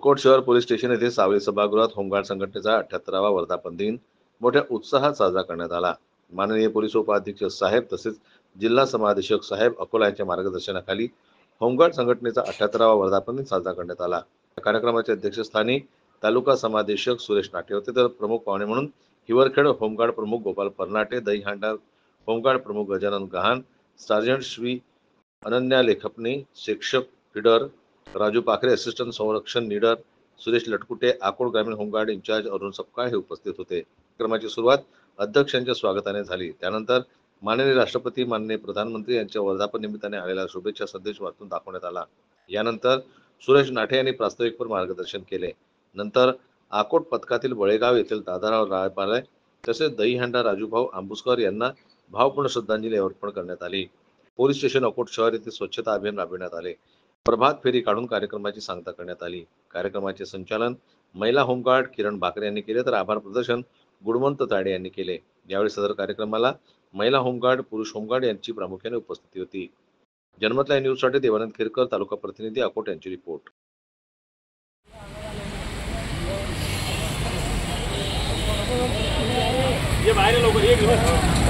अकोट शहर police station येथे सावली सभागृहात होमगार्ड संघटनेचा 78वा वर्धापन दिन मोठ्या उत्साहात साजरा करण्यात आला। माननीय पोलीस उपाधीक्षक साहेब तसेच जिल्हा समादेशक साहेब अकोला यांच्या मार्गदर्शनाखाली होमगार्ड संघटनेचा 78वा वर्धापन दिन साजरा करण्यात आला। या कार्यक्रमाच्या अध्यक्षस्थानी तालुका समादेशक सुरेश नाटे होते, तर प्रमुख पाहुणे म्हणून हिवरखेड होमगार्ड प्रमुख गोपाल परनाटे, दहीहांडा होमगार्ड प्रमुख गजानन गहाण, सार्जंट श्री अनन्या लेखपणे, शिक्षक लीडर राजू पाखरे, असिस्टंट संरक्षण लीडर सुरेश लटकुटे, आकोट ग्रामीण होमगार्ड इंचार्ज अरुण सपकाळ हे उपस्थित होते। कार्यक्रमाची सुरुवात अध्यक्षांच्या स्वागताने झाली। त्यानंतर माननीय राष्ट्रपती, माननीय प्रधानमंत्री यांच्या वर्धापन निमित्ताने आलेला शुभेच्छा संदेश वाचून दाखवण्यात आला। यानंतर सुरेश नाटे यांनी प्रास्ताविकपर मार्गदर्शन केले। नंतर आकोट पथकातील बळेगाव येथील दादाराव रायपाले तसेच दहीहांडा राजूभाऊ आंबुसकर यांना भावपूर्ण श्रद्धांजली अर्पण करण्यात आली। पोलीस स्टेशन अकोट शहर येथे स्वच्छता अभियान राबविण्यात आले। प्रभात फेरी काढून कार्यक्रमाची सांगता करण्यात आली। कार्यक्रमाचे संचालन महिला होमगार्ड किरण भाकरे यांनी केले, तर आभार प्रदर्शन गुणवंत ताडे यांनी केले। यावेळी सदर कार्यक्रमाला महिला होमगार्ड, पुरुष होमगार्ड यांची प्रामुख्याने उपस्थिती होती। जनमत न्यूज साठी देवानंद खिरकर, तालुका प्रतिनिधी अकोट यांची रिपोर्ट। ये बाहेर लवकर ये